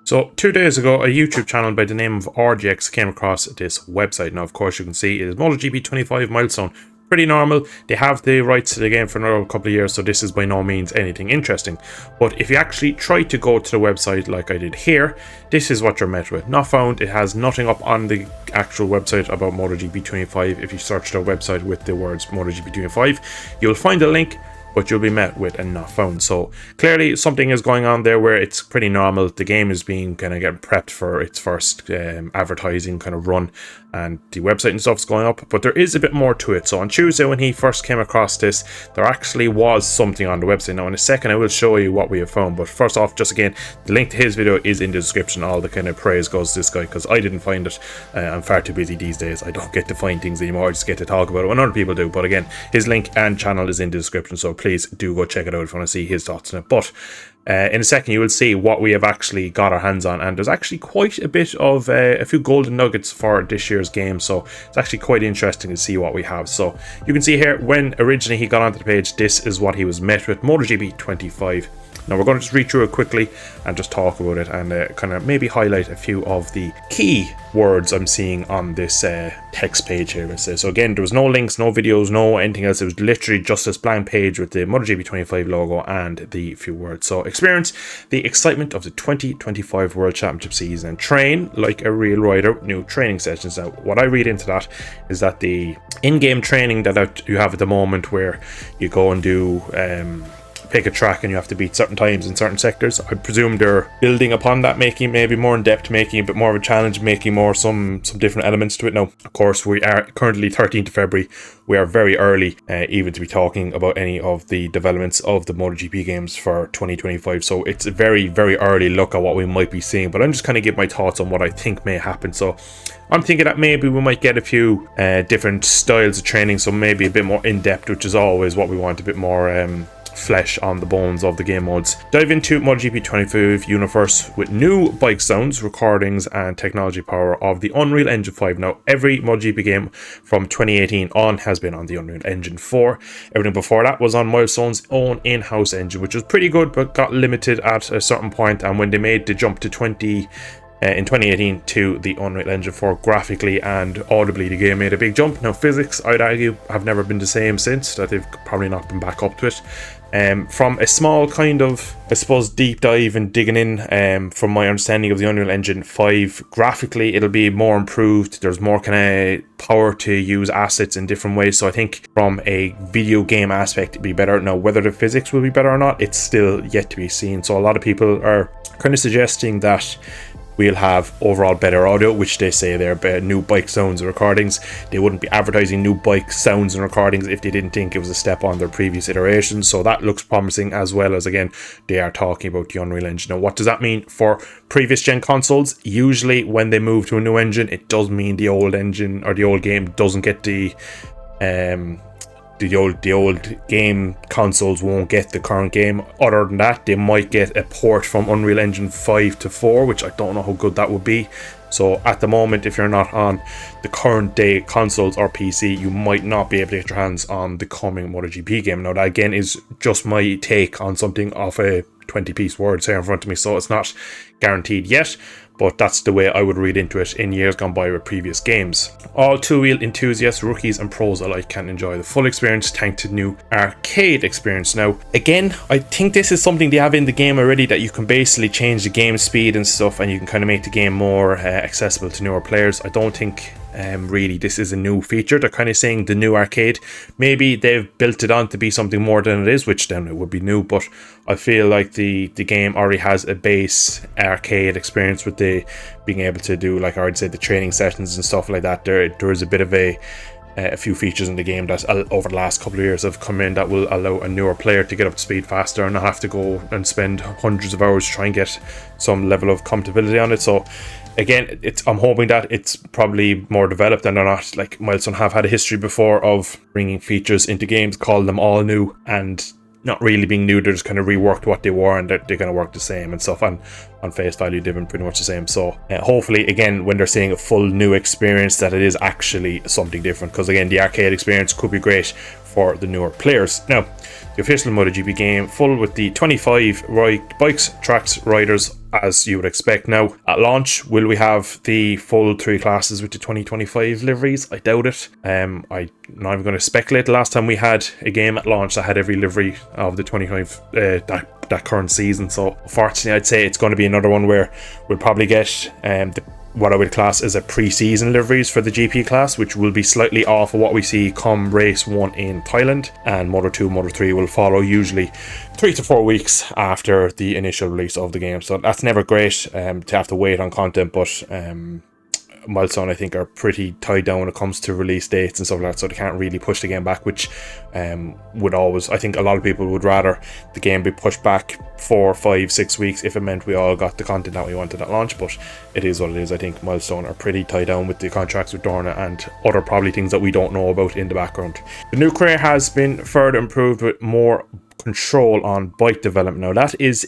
So 2 days ago, a YouTube channel by the name of RGX came across this website. Now, of course, you can see it is MOTOGP 25 milestone. Pretty normal. They have the rights to the game for another couple of years, so this is by no means anything interesting. But if you actually try to go to the website like I did here, this is what you're met with. Not found. It has nothing up on the actual website about MOTOGP 25. If you search the website with the words MOTOGP 25, you'll find a link, but you'll be met with a not found. So clearly something is going on there where it's pretty normal. The game is being kind of getting prepped for its first advertising kind of run, and the website and stuff's going up, but there is a bit more to it. So on Tuesday, when he first came across this, there actually was something on the website. Now in a second I will show you what we have found, but first off, just again, the link to his video is in the description. All the kind of praise goes to this guy, because I didn't find it. I'm far too busy these days. I don't get to find things anymore. I just get to talk about it when other people do. But again, his link and channel is in the description, so please do go check it out if you want to see his thoughts on it. But in a second you will see what we have actually got our hands on, and there's actually quite a bit of a few golden nuggets for this year's game, so it's actually quite interesting to see what we have. So you can see here, when originally he got onto the page, this is what he was met with: MOTOGP 25. Now we're going to just read through it quickly and just talk about it, and kind of maybe highlight a few of the key words I'm seeing on this text page here. So again, there was no links, no videos, no anything else. It was literally just this blank page with the MOTOGP 25 logo and the few words. So experience the excitement of the 2025 World Championship season and train like a real rider. New training sessions. Now what I read into that is that the in-game training that you have at the moment, where you go and do pick a track and you have to beat certain times in certain sectors, I presume they're building upon that, making maybe more in depth, making a bit more of a challenge, making more some different elements to it. Now of course, we are currently 13th of February. We are very early even to be talking about any of the developments of the MotoGP games for 2025, so it's a very early look at what we might be seeing, but I'm just kind of give my thoughts on what I think may happen. So I'm thinking that maybe we might get a few different styles of training, so maybe a bit more in depth, which is always what we want, a bit more flesh on the bones of the game modes. Dive into MotoGP 25 universe with new bike sounds, recordings and technology power of the Unreal Engine 5. Now every MotoGP game from 2018 on has been on the Unreal Engine 4. Everything before that was on Milestone's own in-house engine, which was pretty good but got limited at a certain point, and when they made the jump to in 2018 to the Unreal Engine 4, graphically and audibly the game made a big jump. Now physics, I'd argue, have never been the same since, that they've probably not been back up to it. From a small kind of, I suppose, deep dive and digging in, from my understanding of the Unreal Engine 5, graphically it'll be more improved. There's more kind of power to use assets in different ways, so I think from a video game aspect it'd be better. Now whether the physics will be better or not, it's still yet to be seen. So a lot of people are kind of suggesting that we'll have overall better audio, which they say they're new bike sounds and recordings. They wouldn't be advertising new bike sounds and recordings if they didn't think it was a step on their previous iterations. So that looks promising, as well as, again, they are talking about the Unreal Engine. Now what does that mean for previous gen consoles? Usually when they move to a new engine, it does mean the old engine or the old game doesn't get the old game consoles won't get the current game. Other than that, they might get a port from Unreal Engine 5 to 4, which I don't know how good that would be. So at the moment, if you're not on the current day consoles or PC, you might not be able to get your hands on the coming MotoGP game. Now that again is just my take on something off a 20-piece words here in front of me, so it's not guaranteed yet, but that's the way I would read into it in years gone by with previous games. All two-wheel enthusiasts, rookies and pros alike can enjoy the full experience thanks to the new arcade experience. Now again, I think this is something they have in the game already, that you can basically change the game speed and stuff, and you can kind of make the game more accessible to newer players. I don't think really this is a new feature. They're kind of saying the new arcade. Maybe they've built it on to be something more than it is, which then it would be new, but I feel like the game already has a base arcade experience with the being able to do, like I already said, the training sessions and stuff like that. There is a bit of a few features in the game that over the last couple of years have come in that will allow a newer player to get up to speed faster and not have to go and spend hundreds of hours trying to get some level of compatibility on it. So again, I'm hoping that it's probably more developed and they're not, like Milestone have had a history before of bringing features into games, call them all new, and not really being new. They're just kind of reworked what they were, and they're going to work the same and stuff. And on face value, they've been pretty much the same. So hopefully, again, when they're saying a full new experience, that it is actually something different. Because again, the arcade experience could be great for the newer players. Now, the official MotoGP game, full with the 25 bikes, tracks, riders, as you would expect. Now, at launch, will we have the full 3 classes with the 2025 liveries? I doubt it. I'm not even going to speculate. The last time we had a game at launch that had every livery of the 25 that current season, so unfortunately I'd say it's going to be another one where we'll probably get what I would class as a pre-season liveries for the GP class, which will be slightly off of what we see come race 1 in Thailand, and Moto 2, Moto 3 will follow usually 3 to 4 weeks after the initial release of the game. So that's never great to have to wait on content, but Milestone, I think, are pretty tied down when it comes to release dates and stuff like that, so they can't really push the game back, which would always, I think a lot of people would rather the game be pushed back 4, 5, 6 weeks if it meant we all got the content that we wanted at launch. But it is what it is. I think Milestone are pretty tied down with the contracts with Dorna and other probably things that we don't know about in the background. The new career has been further improved with more control on bike development. Now that is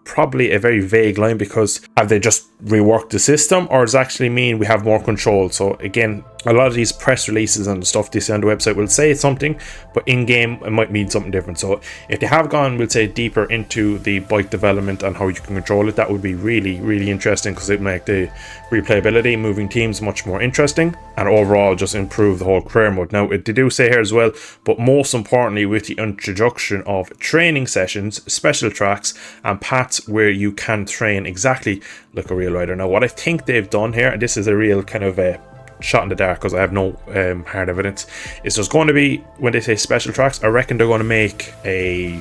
probably a very vague line, because have they just reworked the system, or does it actually mean we have more control? So again, a lot of these press releases and stuff they say on the website will say something, but in game it might mean something different. So if they have gone, we'll say, deeper into the bike development and how you can control it, that would be really interesting, because it would make the replayability, moving teams, much more interesting, and overall just improve the whole career mode. Now they do say here as well, but most importantly, with the introduction of training sessions, special tracks, and paths where you can train exactly like a real rider. Now what I think they've done here, and this is a real kind of a shot in the dark because I have no hard evidence, is there's going to be, when they say special tracks, I reckon they're going to make a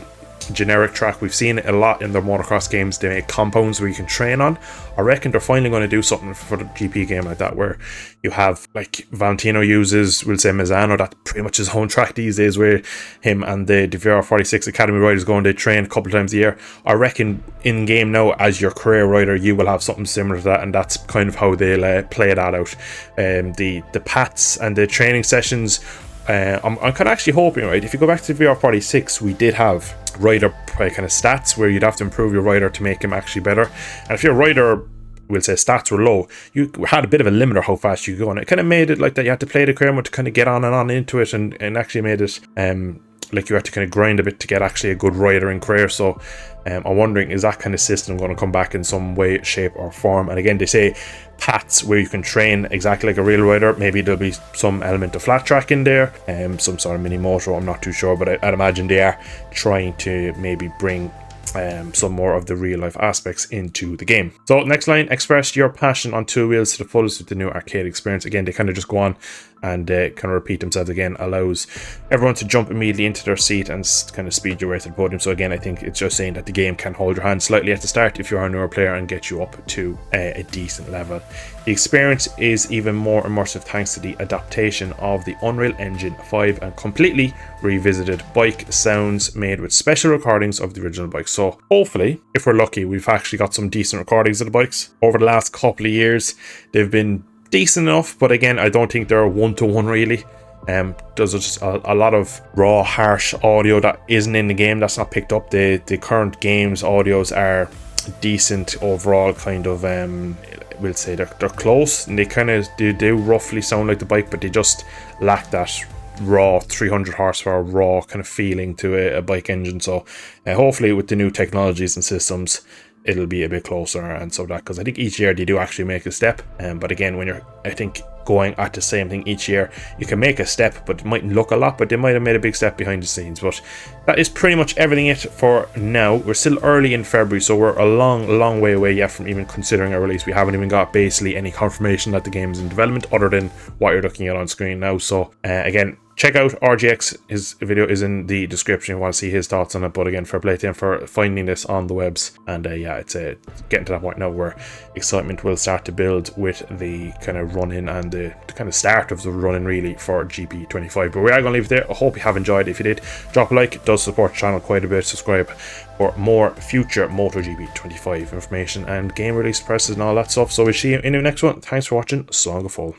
generic track. We've seen it a lot in their motocross games. They make compounds where you can train on. I reckon they're finally going to do something for the GP game like that, where you have, like Valentino uses, we'll say Mazzano, that's pretty much his own track these days, where him and the VR46 Academy riders go and they train a couple of times a year. I reckon in game now, as your career rider, you will have something similar to that, and that's kind of how they'll play that out. The paths and the training sessions, I'm kind of actually hoping, right, if you go back to the VR46, we did have rider kind of stats where you'd have to improve your rider to make him actually better. And if your rider, we'll say, stats were low, you had a bit of a limiter how fast you could go, and it kind of made it like that you had to play the career mode to kind of get on and on into it, and actually made it like you had to kind of grind a bit to get actually a good rider in career. So I'm wondering, is that kind of system going to come back in some way, shape or form? And again, they say paths where you can train exactly like a real rider. Maybe there'll be some element of flat track in there, some sort of mini moto, I'm not too sure, but I'd imagine they are trying to maybe bring some more of the real life aspects into the game. So next line, express your passion on two wheels to the fullest with the new arcade experience. Again, they kind of just go on and kind of repeat themselves again, allows everyone to jump immediately into their seat and kind of speed your way to the podium. So again, I think it's just saying that the game can hold your hand slightly at the start if you're a newer player and get you up to a decent level. The experience is even more immersive thanks to the adaptation of the Unreal Engine 5 and completely revisited bike sounds made with special recordings of the original bike. So hopefully, if we're lucky, we've actually got some decent recordings of the bikes. Over the last couple of years, they've been decent enough, but again, I don't think they're one-to-one really. There's just a lot of raw, harsh audio that isn't in the game, that's not picked up. The current game's audios are decent overall, kind of we'll say they're close, and they do roughly sound like the bike, but they just lack that raw 300 horsepower raw kind of feeling to a bike engine. So hopefully with the new technologies and systems it'll be a bit closer, and so that, because I think each year they do actually make a step, but again, when you're, I think, going at the same thing each year, you can make a step, but it mightn't look a lot, but they might have made a big step behind the scenes. But that is pretty much everything it for now. We're still early in February, so we're a long way away yet from even considering a release. We haven't even got basically any confirmation that the game is in development other than what you're looking at on screen now. So again, check out RGX, his video is in the description if you want to see his thoughts on it. But again, fair play to him for finding this on the webs, and yeah, it's getting to that point now where excitement will start to build with the kind of run-in and the kind of start of the run-in really for GP25. But we are going to leave it there. I hope you have enjoyed. If you did, drop a like, it does support the channel quite a bit. Subscribe for more future MotoGP 25 information and game release presses and all that stuff. So we'll see you in the next one. Thanks for watching. So long, full.